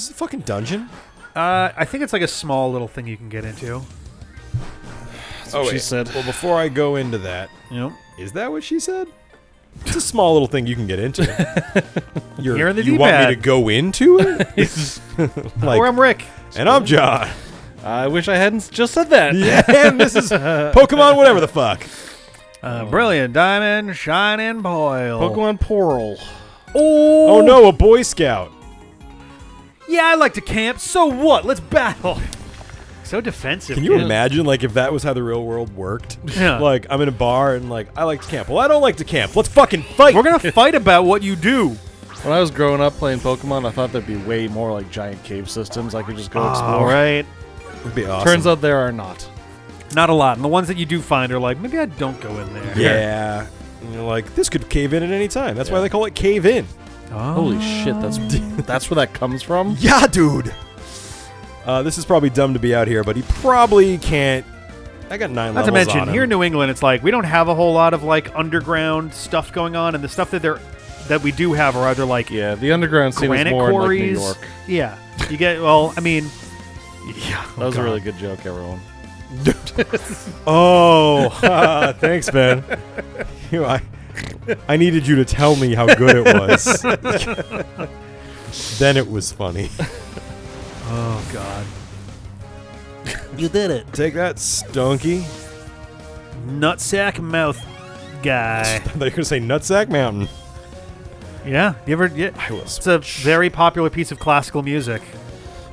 this a fucking dungeon? I think it's like a small little thing you can get into. That's what she said. Well, before I go into that, is that what she said? It's a small little thing you can get into. You're in the You want me to go into it? Or I'm Rick. And I'm John. I wish I hadn't just said that. Yeah, and this is Pokemon whatever the fuck. Brilliant Diamond Shining Pearl. Pokemon Pearl. Oh no, a Boy Scout. Yeah, I like to camp. So what? Let's battle. So defensive. Can you imagine, like, if that was how the real world worked? Yeah. Like, I'm in a bar and, like, I like to camp. Well, I don't like to camp. Let's fucking fight. We're gonna fight about what you do. When I was growing up playing Pokemon, I thought there'd be way more like giant cave systems I could just go explore. All right. Would be awesome. Turns out there are not. Not a lot. And the ones that you do find are like, maybe I don't go in there. Yeah. And you're like, this could cave in at any time. That's why they call it cave in. Oh. Holy shit, that's where that comes from? Yeah, dude. This is probably dumb to be out here, but he probably can't. I got 9 levels Not to mention, on him. here in New England, it's like we don't have a whole lot of like underground stuff going on, and the stuff that we do have are either like the underground scene is granite more quarries. in like New York. Yeah, you get. Well, I mean, yeah, That was a really good joke, everyone. Thanks, man. I needed you to tell me how good it was. Then it was funny. Oh God. You did it. Take that, Stonky. Nutsack mouth guy. I thought you were going to say Nutsack Mountain. Yeah, you ever? Yeah, it's a very popular piece of classical music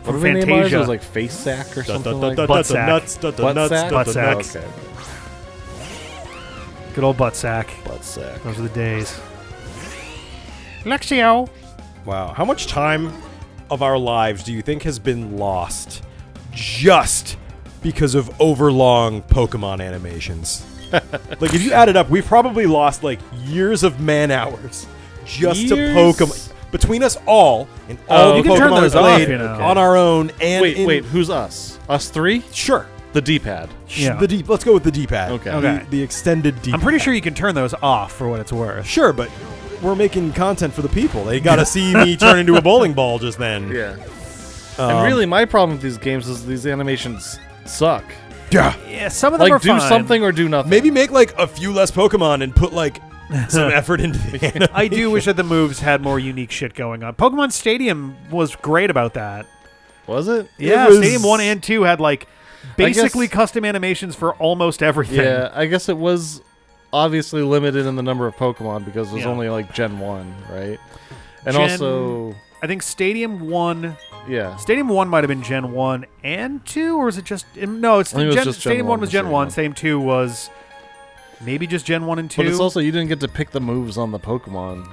What from did they name ours? It Fantasia. was like face sack or something like that. Butt sack. Nuts, Butt nuts, sack? Butt sack. Okay. Good old butt sack. Butt sack. Those are the days. Lexio. Wow. How much time of our lives do you think has been lost just because of overlong Pokemon animations? Like, if you add it up, we've probably lost, like, years of man-hours just to Pokemon. Between us all, and all you the can turn Pokemon those played off, you know. on our own. And Wait, who's us? Us three? Sure. The D-pad. Yeah. Let's go with the D-pad. Okay. Okay. The extended D-pad. I'm pretty sure you can turn those off for what it's worth. Sure, but we're making content for the people. They got to see me turn into a bowling ball just then. Yeah. And really, my problem with these games is these animations suck. Yeah. Yeah, some of them Like, are do fine. something or do nothing. Maybe make, like, a few less Pokemon and put, like, some effort into the animation. I do wish that the moves had more unique shit going on. Pokemon Stadium was great about that. Was it? Yeah, was- Stadium 1 and 2 had like basically guess- custom animations for almost everything. Yeah, I guess it was obviously limited in the number of Pokemon because it was Yeah. only like Gen 1, right? And Gen- also, I think Stadium 1 yeah. Stadium 1 might have been Gen 1 and 2, or is it just no, it's I think it was Gen, just Gen Stadium 1 1 was Gen Stadium 1, 1. Stadium 2 was maybe just Gen 1 and 2. But it's also, you didn't get to pick the moves on the Pokemon.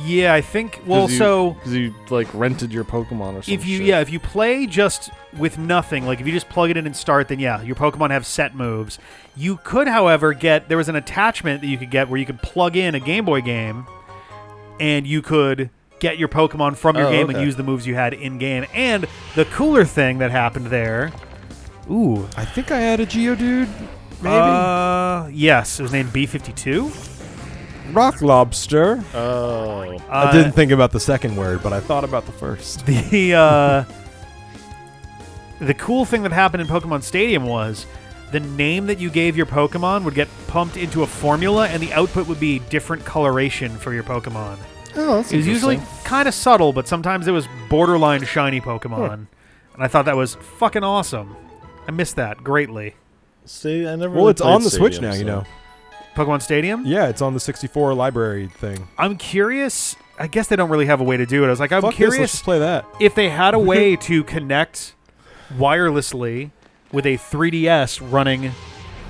Yeah, I think Because you like rented your Pokemon or something. if you play just with nothing, like if you just plug it in and start, then yeah, your Pokemon have set moves. You could, however, there was an attachment that you could get where you could plug in a Game Boy game, and you could get your Pokemon from your game and use the moves you had in game. And the cooler thing that happened there, I think I had a Geodude, maybe? yes, it was named B52. Rock Lobster. Oh. I didn't think about the second word, but I thought about the first. The cool thing that happened in Pokemon Stadium was the name that you gave your Pokemon would get pumped into a formula, and the output would be different coloration for your Pokemon. Oh, that's It was usually interesting. kind of subtle, but sometimes it was borderline shiny Pokemon. And I thought that was fucking awesome. I missed that greatly. See, I never. Well, really it's on played the Switch Stadium, now, you so- know. Pokemon Stadium? Yeah, it's on the 64 library thing. I'm curious. I guess they don't really have a way to do it. I was like, I'm Fuck this, let's curious just play that. if they had a way to connect wirelessly with a 3DS running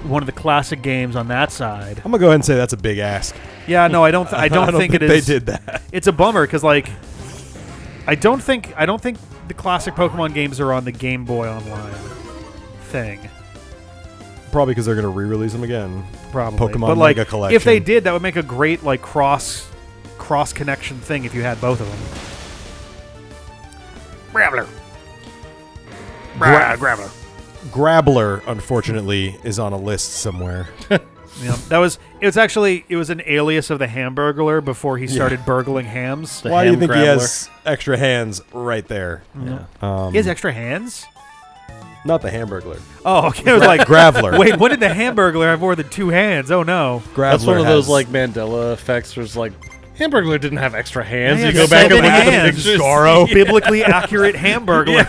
one of the classic games on that side. I'm gonna go ahead and say that's a big ask. Yeah, no, I don't think it is. they did that. It's a bummer because like I don't think the classic Pokemon games are on the Game Boy Online thing. Probably because they're gonna re-release them again. Probably. Pokemon but like Mega Collection. if they did, that would make a great like cross connection thing if you had both of them. Graveler. Graveler. Grabbler, unfortunately, is on a list somewhere. Yeah, it was an alias of the Hamburglar before he started burgling hams. The Why do you ham think he grabbler. has extra hands right there? Yeah. He has extra hands? Not the Hamburglar. Oh, okay. I was like, Graveler. wait, when did the Hamburglar have more than 2 hands? Oh, no. Graveler That's one of those has- like Mandela effects where it's like Hamburglar didn't have extra hands. Yeah, You go back and look at the hands. pictures. Garo. Biblically accurate Hamburglar.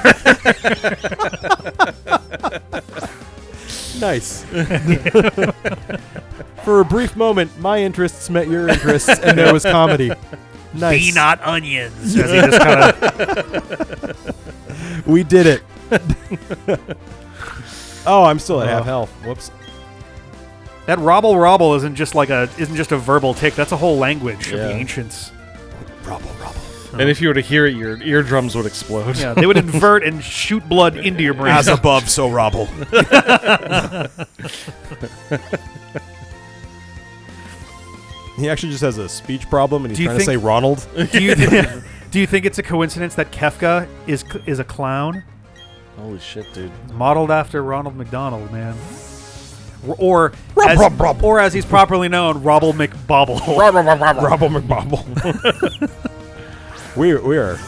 Nice. For a brief moment, my interests met your interests, and there was comedy. Nice. Be not onions. As he just kind of We did it. Oh, I'm still at half health. Whoops. that robble isn't just a verbal tick. That's a whole language of Yeah. the ancients. Robble. And if you were to hear it, your eardrums would explode. Yeah, they would invert and shoot blood into your brain. As above, so robble. He actually just has a speech problem, and he's Do you trying to say think- Ronald. Do you think it's a coincidence that Kefka is a clown? Holy shit, dude. Modeled after Ronald McDonald, man. Or Rob. as he's properly known, Robble McBobble. Robble McBobble. we are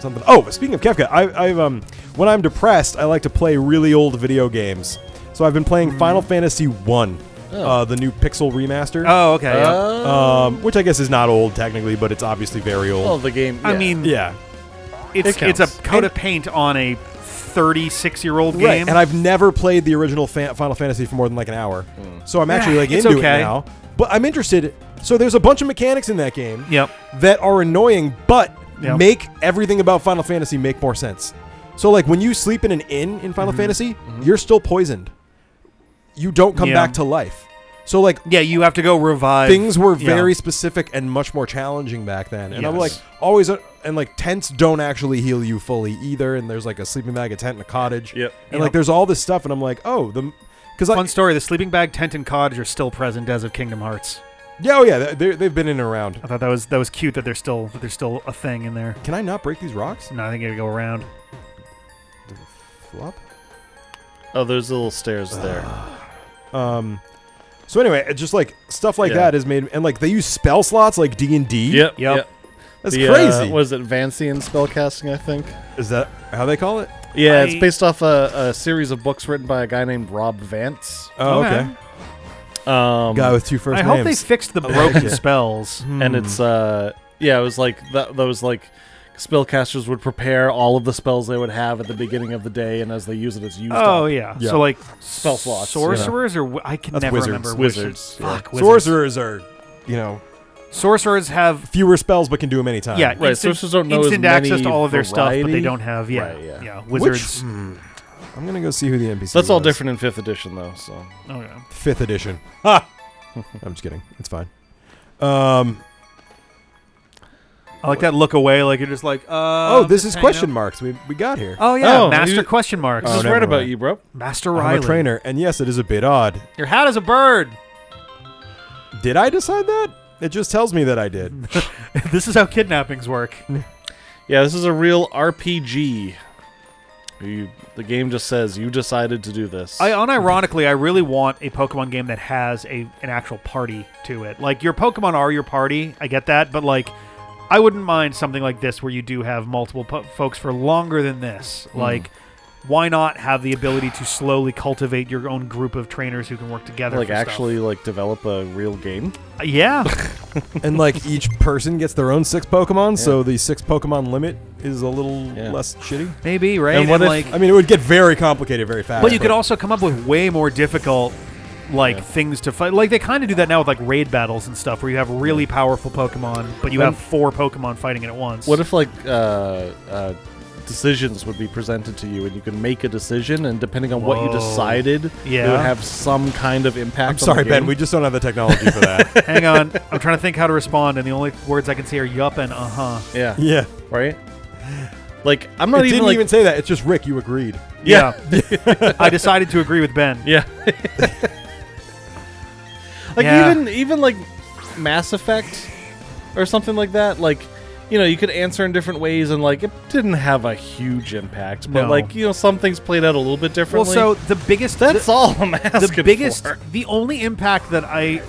something. Oh, speaking of Kefka, I've when I'm depressed, I like to play really old video games. So I've been playing Final Fantasy 1, the new Pixel remaster. Oh, okay. Yeah. Which I guess is not old technically, but it's obviously very old. Oh, the game. I yeah. mean, Yeah. it's counts. a coat of paint on a 36-year-old game. Right, and I've never played the original Final Fantasy for more than like an hour. So I'm actually like it's into okay. it now. But I'm interested. So there's a bunch of mechanics in that game Yep. that are annoying, but Yep. make everything about Final Fantasy make more sense. So like when you sleep in an inn in Final Fantasy, you're still poisoned. You don't come Yeah. back to life. So like Yeah, you have to go revive. things were Yeah. very specific and much more challenging back then. And I'm Yes. like always and like tents don't actually heal you fully either, and there's like a sleeping bag, a tent, and a cottage. Yep. And like there's all this stuff, and I'm like, oh, because Fun story. The sleeping bag, tent, and cottage are still present as of Kingdom Hearts. yeah, oh yeah, they've been in and around. I thought that was cute that there's still a thing in there. Can I not break these rocks? No, I think it would go around. Flop. Oh, there's little stairs there. So anyway, it's just like stuff like Yeah. that is made, and like they use spell slots like D&D. Yep. That's The, crazy. what is it, Vancian spellcasting, I think? Is that how they call it? Yeah, it's I- based off a series of books written by a guy named Rob Vance. Oh, Okay. okay. Guy with two first I names. hope they fixed the like broken it. spells. And it's it was like those like spellcasters would prepare all of the spells they would have at the beginning of the day, and as they use it, it's used Oh up. yeah. Yeah. So like Spell slots, sorcerers or I can That's never wizards. remember Wizards, yeah. Fuck, wizards. Sorcerers are, Sorcerers have fewer spells but can do them anytime. yeah, Right, instant, sorcerers don't know as instant access many to all of their stuff, but they variety. don't have Right, yeah. wizards. I'm gonna go see who the NPC. That's all was. different in 5th edition, though. So Oh yeah. 5th edition. Ha! I'm just kidding. It's fine. I like that look away, like you're just like, oh, this is hanging question out. marks. We got here. Oh yeah, Oh, master you- question marks. this is never right about mind. you, bro. Master I'm Riley. a trainer, and yes, it is a bit odd. Your hat is a bird. Did I decide that? It just tells me that I did. This is how kidnappings work. Yeah, this is a real RPG. The game just says you decided to do this. Unironically, I really want a Pokemon game that has an actual party to it. Like, your Pokemon are your party, I get that, but like, I wouldn't mind something like this where you do have multiple folks for longer than this. Like, why not have the ability to slowly cultivate your own group of trainers who can work together? like for stuff? actually like develop a real game. Yeah. And like each person gets their own 6 Pokemon, so the 6 Pokemon limit is a little Yeah. less shitty. Maybe, right? And what if- like, I mean, it would get very complicated very fast. but you could also come up with way more difficult things to fight. Like, they kind of do that now with like raid battles and stuff, where you have really powerful Pokemon, but you have 4 Pokemon fighting it at once. What if like decisions would be presented to you, and you can make a decision, and depending on what you Whoa. decided, it Yeah. would have some kind of impact. I'm sorry, on the Ben. game. We just don't have the technology for that. Hang on. I'm trying to think how to respond, and the only words I can say are yup and uh-huh. Yeah. Yeah. Right. Like I'm It not even didn't like even say that. It's just Rick. You agreed. yeah. I decided to agree with Ben. Yeah. Like Yeah. even like Mass Effect or something like that. Like you could answer in different ways, and like it didn't have a huge impact. But No. like some things played out a little bit differently. Well, so the biggest that's all I'm asking for. The only impact that I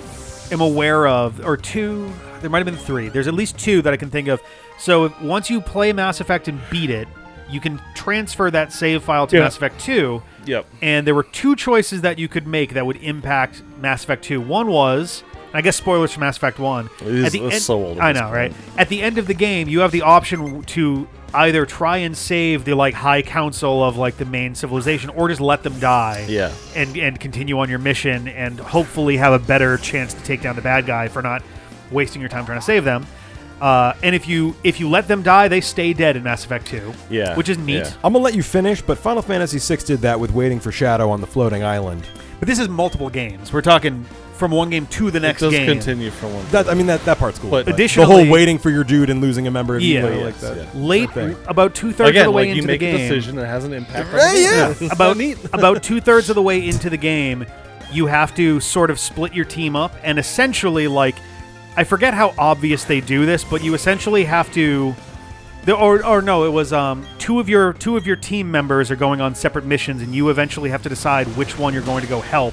am aware of, or two, there might have been three. There's at least two that I can think of. So once you play Mass Effect and beat it, you can transfer that save file to Mass Effect 2. Yep. And there were two choices that you could make that would impact Mass Effect 2. One was, and I guess spoilers for Mass Effect 1. It's so old. I know, right? At the end of the game, you have the option to either try and save the like High Council of like the main civilization, or just let them die. Yeah. And continue on your mission, and hopefully have a better chance to take down the bad guy for not wasting your time trying to save them. And if you let them die, they stay dead in Mass Effect 2. Yeah. Which is neat. Yeah. I'm going to let you finish, but Final Fantasy VI did that with Waiting for Shadow on the floating island. But this is multiple games. We're talking from one game to the next it does game. continue from one. That part's cool. But the additionally, whole waiting for your dude and losing a member of Yeah. you Yes, like that. yeah. late, thing. about 2/3 of the way like into you make the a game. decision that has an impact. on Right, the game. yeah. It's about so neat. about 2/3 of the way into the game, you have to sort of split your team up, and essentially, like, I forget how obvious they do this, but you essentially have to, or no, it was two of your team members are going on separate missions, and you eventually have to decide which one you're going to go help.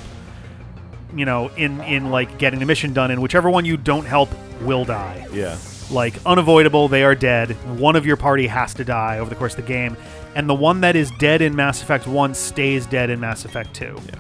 In like getting the mission done, and whichever one you don't help will die. Yeah. Like, unavoidable, they are dead. One of your party has to die over the course of the game, and the one that is dead in Mass Effect 1 stays dead in Mass Effect 2. Yeah.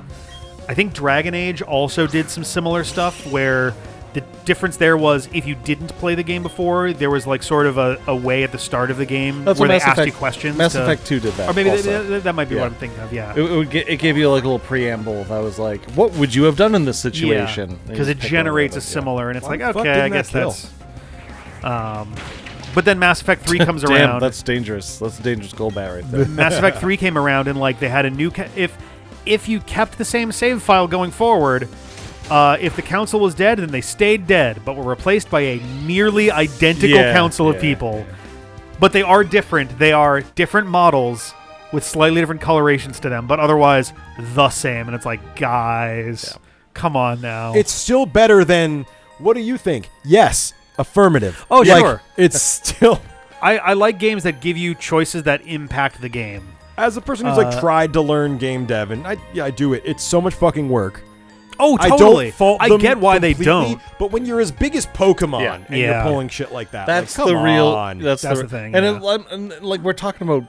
I think Dragon Age also did some similar stuff, where the difference there was if you didn't play the game before, there was like sort of a way at the start of the game That's where what they Mass asked you Effect- questions. Mass Effect 2 did that. Or maybe also. that might be Yeah. what I'm thinking of, yeah. It gave you like a little preamble that was like, what would you have done in this situation? Because it generates a similar, and it's Why like, the fuck okay, I didn't that guess kill? that's... But then Mass Effect 3 comes Damn, around. that's dangerous. That's a dangerous goal bat right there. Mass Effect 3 came around, and like they had a new... If you kept the same save file going forward, if the council was dead, then they stayed dead, but were replaced by a nearly identical council of people. But they are different. They are different models with slightly different colorations to them, but otherwise the same. And it's like, guys, come on now. It's still better than, what do you think? Yes, affirmative. Oh, Like, sure. It's still... I like games that give you choices that impact the game. As a person who's like tried to learn game dev, and I do it. It's so much fucking work. Oh, I totally. don't fault I them get why they completely, don't. But when you're as big as Pokemon Yeah. and you're Yeah. pulling shit like that, That's like, the come real. on. That's the thing, And, yeah. and like we're talking about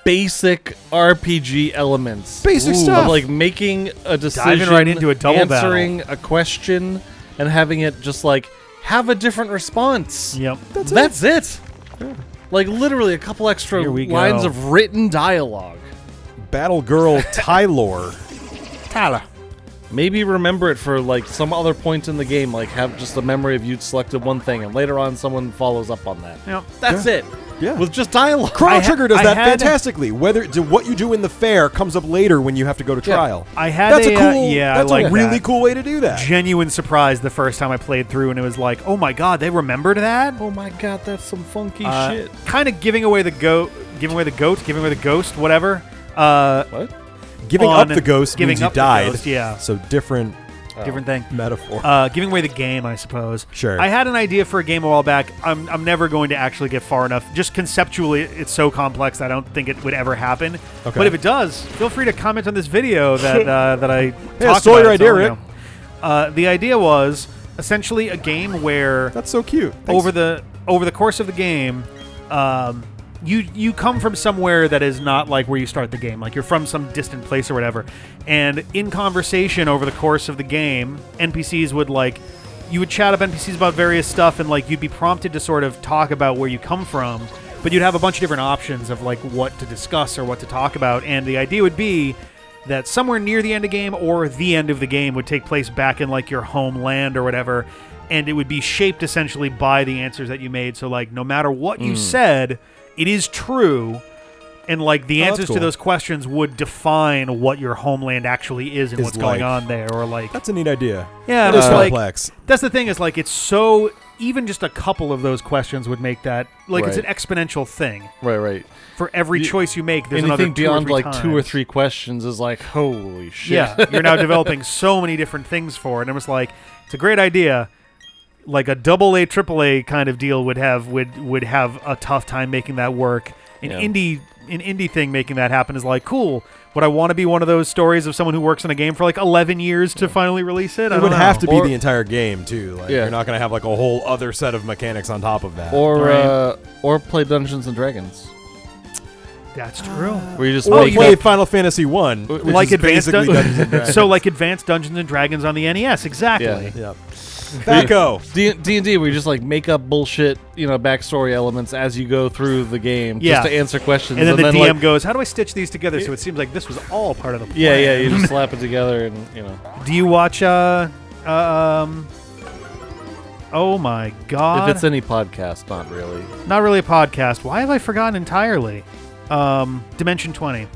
basic RPG elements, Basic Of stuff. like making a decision, Diving right into a double answering a question, and having it just like have a different response. Yep. That's it. Like literally a couple extra Here we lines go. of written dialogue. Battle Girl Tylor. Tylor. Maybe remember it for like some other point in the game, like have just a memory of you selected one thing, and later on someone follows up on that. Yep. That's it. Yeah. With just dialogue. Chrono Trigger does I that had- fantastically. What you do in the fair comes up later when you have to go to trial. I had That's a cool. yeah, That's I like a really that. cool way to do that. Genuine surprise the first time I played through, and it was like, oh my god, they remembered that. Oh my god, that's some funky shit. Kind of giving away the ghost, whatever. What? Giving up the ghost giving means you up the died. ghost, yeah. So different Different thing. metaphor. Giving away the game, I suppose. Sure. I had an idea for a game a while back. I'm never going to actually get far enough. Just conceptually, it's so complex that I don't think it would ever happen. Okay. But if it does, feel free to comment on this video that that I Hey, I talked stole about. your It's idea, all, you Rick. know. The idea was essentially a game where That's so cute. over the course of the game, you come from somewhere that is not like where you start the game. Like you're from some distant place or whatever. And in conversation over the course of the game, NPCs would you would chat up NPCs about various stuff, and you'd be prompted to sort of talk about where you come from, but you'd have a bunch of different options of what to discuss or what to talk about. And the idea would be that somewhere near the end of the game or the end of the game would take place back in your homeland or whatever, and it would be shaped essentially by the answers that you made. So no matter what you said, it is true, and the answers cool. to those questions would define what your homeland actually is and what's going on there. Or That's a neat idea. yeah, It but is complex. that's the thing is it's so even just a couple of those questions would make that it's Right. an exponential thing. Right. For every choice you make, there's another Anything beyond 2 or 3 2 or times. 3 questions is holy shit. Yeah, you're now developing so many different things for it. And it was it's a great idea. like a AA, AAA kind of deal would have a tough time making that work. An indie thing making that happen is like, cool. Would I want to be one of those stories of someone who works on a game for like 11 years to finally release it? It would have to be the entire game too. Like, you're not going to have like a whole other set of mechanics on top of that. Or play Dungeons and Dragons. That's true. Where you just play Final Fantasy 1, which like is basically Dungeons and Dragons. So like Advanced Dungeons and Dragons on the NES, exactly. Yeah. Tobacco. D&D, where you just like make up bullshit, backstory elements as you go through the game, just to answer questions. And then the DM goes, "How do I stitch these together so it seems like this was all part of the plan?" Yeah, you just slap it together, and Do you watch? Oh my God! If it's any podcast, not really. Not really a podcast. Why have I forgotten entirely? Dimension 20.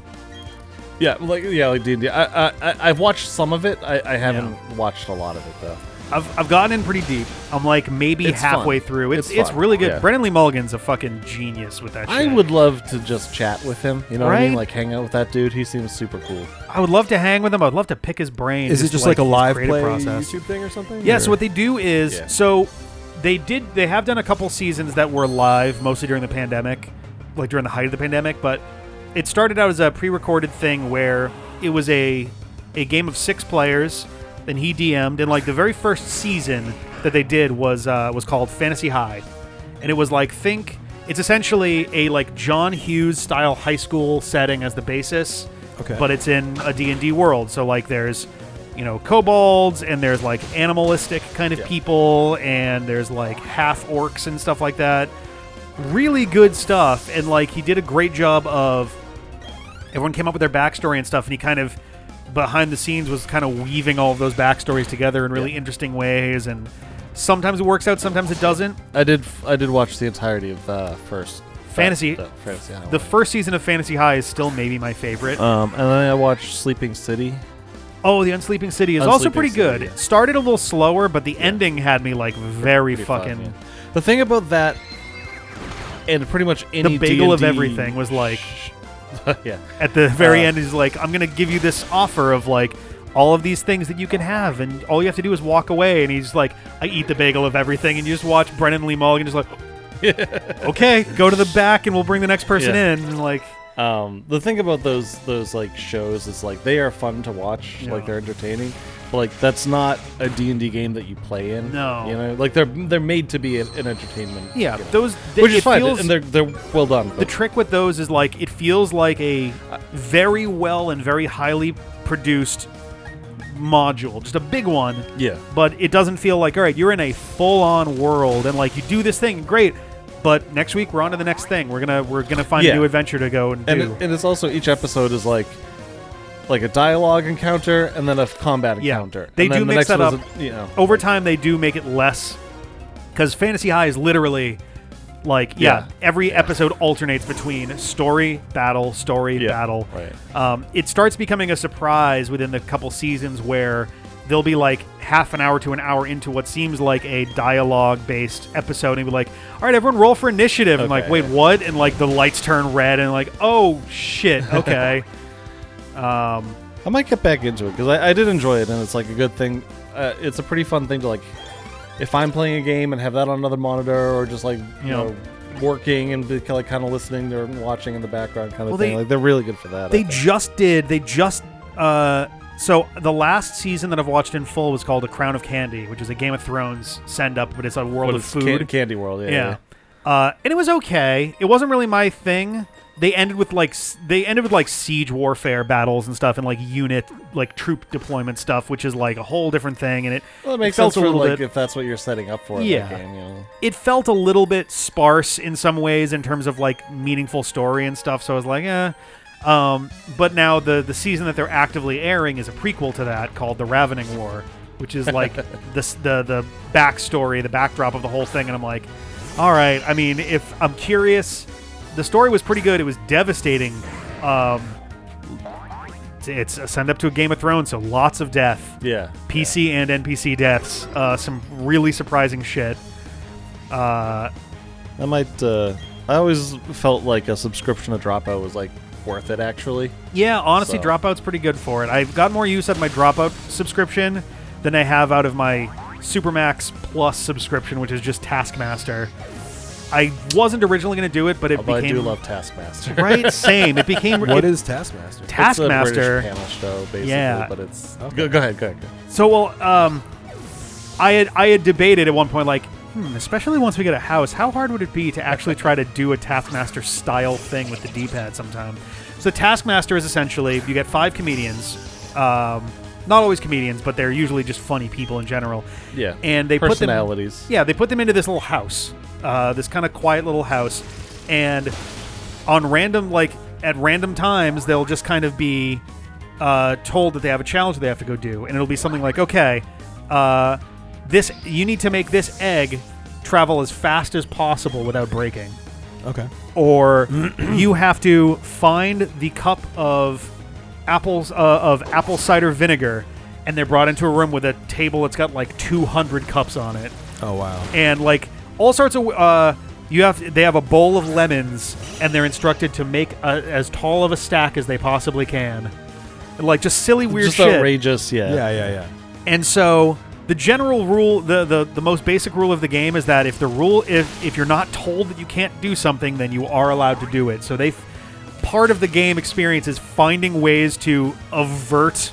Yeah, like D&D. I've watched some of it. I haven't watched a lot of it though. I've gotten in pretty deep. I'm like maybe halfway through. It's really good. Yeah. Brendan Lee Mulligan's a fucking genius with that shit. I would love to just chat with him. You know what I mean? Right? Like hang out with that dude. He seems super cool. I would love to hang with him. I'd love to pick his brain. Is it just like a his live creative play process. YouTube thing or something? Yeah, so what they do is so they have done a couple seasons that were live mostly during the pandemic, like during the height of the pandemic, but it started out as a pre-recorded thing where it was a game of 6 players. Then he DM'd, and like the very first season that they did was called Fantasy High, and it was like it's essentially a like John Hughes style high school setting as the basis, but it's in a D&D world. So like there's kobolds, and there's like animalistic kind of people, and there's like half orcs and stuff like that. Really good stuff, and like he did a great job of everyone came up with their backstory and stuff, and he kind of behind the scenes was kind of weaving all of those backstories together in really interesting ways, and sometimes it works out, sometimes it doesn't. I did watch the entirety of the first Fantasy High. The first season of Fantasy High is still maybe my favorite. And then I watched Sleeping City. Oh, the Unsleeping City is also pretty good. It started a little slower, but the ending had me like very fucking fun, The thing about that, and pretty much any the bagel D&D of everything was like yeah. At the very end, he's like, I'm going to give you this offer of like all of these things that you can have, and all you have to do is walk away. And he's like, I eat the bagel of everything. And you just watch Brendan Lee Mulligan just like, okay, go to the back and we'll bring the next person in. And like, the thing about those like shows is like they are fun to watch, like they're entertaining. But like that's not a D&D game that you play in. No, like they're made to be an entertainment. Yeah, those which is fine, and they're well done. The trick with those is like it feels like a very well and very highly produced module, just a big one. Yeah, but it doesn't feel like, all right, you're in a full-on world and like you do this thing, great. But next week we're on to the next thing. We're gonna find a new adventure to go and do. And it's also each episode is like a dialogue encounter and then a combat encounter. They and do mix that up. Over like, time, they do make it less, because Fantasy High is literally like every episode alternates between story, battle, battle. Right. It starts becoming a surprise within the couple seasons where they'll be like half an hour to an hour into what seems like a dialogue-based episode, and be like, all right, everyone roll for initiative. And like, wait, what? And like the lights turn red, and like, oh shit, okay. I might get back into it because I did enjoy it, and it's like a good thing. It's a pretty fun thing to like, if I'm playing a game and have that on another monitor, or just like you know working and be like kind of listening or watching in the background kind of thing. Like they're really good for that. So the last season that I've watched in full was called A Crown of Candy, which is a Game of Thrones send-up, but it's a world of food. Candy World, yeah. And it was okay. It wasn't really my thing. They ended with like siege warfare battles and stuff, and like unit like troop deployment stuff, which is like a whole different thing. And it makes sense for like if that's what you're setting up for. Yeah, that game, you know. It felt a little bit sparse in some ways in terms of like meaningful story and stuff. So I was like, but now the season that they're actively airing is a prequel to that called The Ravening War, which is like the backstory, the backdrop of the whole thing. And I'm like, all right. I mean, if I'm curious. The story was pretty good. It was devastating. It's a send up to a Game of Thrones, so lots of death. Yeah. PC and NPC deaths. Some really surprising shit. I always felt like a subscription to Dropout was like worth it, actually. Yeah, honestly, Dropout's pretty good for it. I've got more use out of my Dropout subscription than I have out of my Supermax Plus subscription, which is just Taskmaster. I wasn't originally going to do it, but it Although became... I do love Taskmaster. Right, same. It became... What is Taskmaster? Taskmaster... It's a British panel show, basically, Yeah. but it's... Okay. Go ahead. So, well, I had debated at one point, like, especially once we get a house, how hard would it be to actually try to do a Taskmaster-style thing with the D-pad sometime? So Taskmaster is essentially, you get 5 comedians, not always comedians, but they're usually just funny people in general. Yeah. And they personalities. They put them into this little house, this kind of quiet little house, and on at random times, they'll just kind of be told that they have a challenge they have to go do, and it'll be something like, okay, you need to make this egg travel as fast as possible without breaking. Okay. Or you have to find the cup of apple cider vinegar, and they're brought into a room with a table that's got like 200 cups on it. Oh wow. And like all sorts of they have a bowl of lemons, and they're instructed to make as tall of a stack as they possibly can. And like just silly weird just shit. Outrageous, yeah. Yeah. And so the general rule, the most basic rule of the game is that if you're not told that you can't do something, then you are allowed to do it. So part of the game experience is finding ways to avert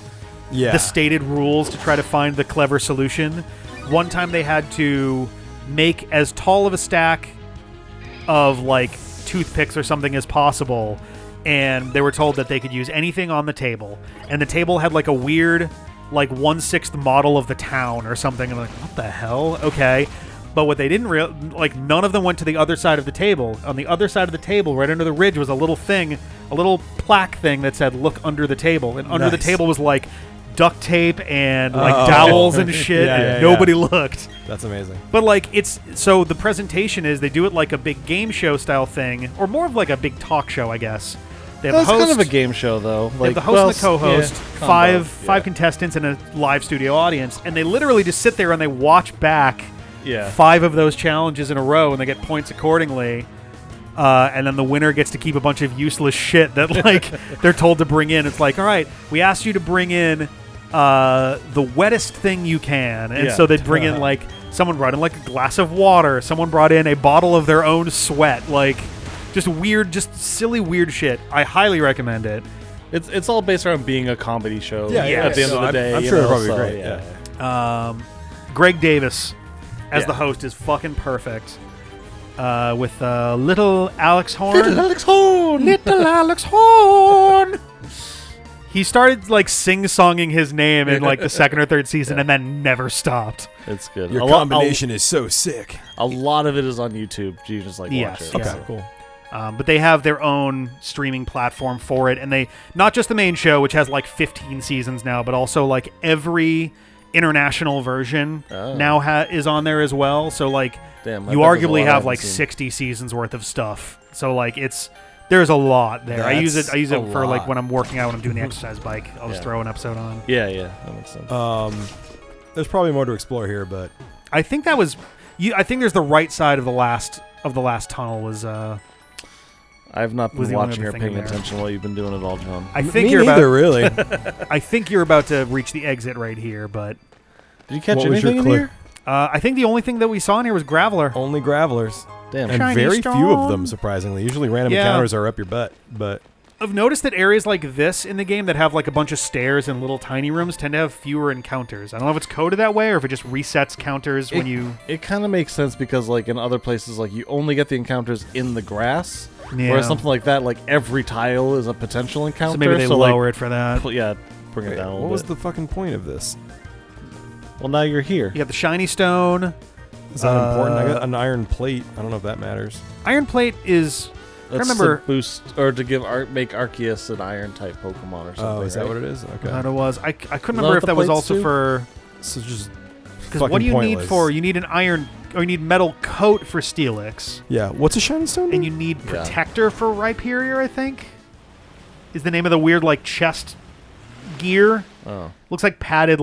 the stated rules to try to find the clever solution. One time they had to make as tall of a stack of like toothpicks or something as possible, and they were told that they could use anything on the table, and the table had like a weird like 1/6 model of the town or something. And I'm like, what the hell? Okay. But what they didn't none of them went to the other side of the table. On the other side of the table, right under the ridge, was a little plaque thing that said, look under the table. And under the table was like duct tape and like dowels and shit, and nobody looked. That's amazing. But like so the presentation is they do it like a big game show style thing, or more of like a big talk show, I guess. They have That's kind of a game show, though. They have the host and the co-host, five contestants, and a live studio audience, and they literally just sit there and they watch back 5 of those challenges in a row, and they get points accordingly. And then the winner gets to keep a bunch of useless shit that like they're told to bring in. It's like, all right, we asked you to bring in the wettest thing you can, and so they'd bring in like someone brought in like a glass of water, someone brought in a bottle of their own sweat, like. Just weird, just silly, weird shit. I highly recommend it. It's all based around being a comedy show. At the end of the day, I'm sure it'll probably be great. Yeah. Greg Davis as the host is fucking perfect. With little Alex Horn. Little Alex Horn. Little Alex Horn. He started like sing-songing his name in like the second or third season, and then never stopped. It's good. Your combination is so sick. A lot of it is on YouTube. You just like watch it. Okay, cool. But they have their own streaming platform for it, and they not just the main show, which has like 15 seasons now, but also like every international version now is on there as well. So like you arguably have like 60 seasons worth of stuff. So like there's a lot there. I use it for like when I'm working out, when I'm doing the exercise bike. I'll just throw an episode on. Yeah, that makes sense. There's probably more to explore here, but I think that was I think there's the right side of the last tunnel was. I've not been watching or paying attention while you've been doing it all, John. I think really. I think you're about to reach the exit right here, but did you catch anything in here? I think the only thing that we saw in here was Graveler. Only Gravelers. Damn. And very few of them, surprisingly. Usually random encounters are up your butt, but I've noticed that areas like this in the game that have like a bunch of stairs and little tiny rooms tend to have fewer encounters. I don't know if it's coded that way or if it just resets counters when you... It kind of makes sense because like in other places, like you only get the encounters in the grass. Yeah. Whereas something like that, like every tile is a potential encounter. So maybe they lower it for that. Bring it down a little bit. What was the fucking point of this? Well, now you're here. You got the shiny stone. Is that important? I got an iron plate. I don't know if that matters. Iron plate is... That's remember to boost or to make Arceus an iron type Pokemon or something. Oh, is that what it is? Okay. That it was. I couldn't remember if that was also for. So just because what do you need for? You need an iron or you need metal coat for Steelix. Yeah. What's a shiny stone? And you need protector for Rhyperior, I think. Is the name of the weird like chest gear? Oh, looks like padded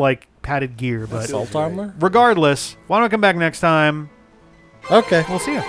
gear, but assault armor. Regardless, why don't I come back next time? Okay, we'll see you.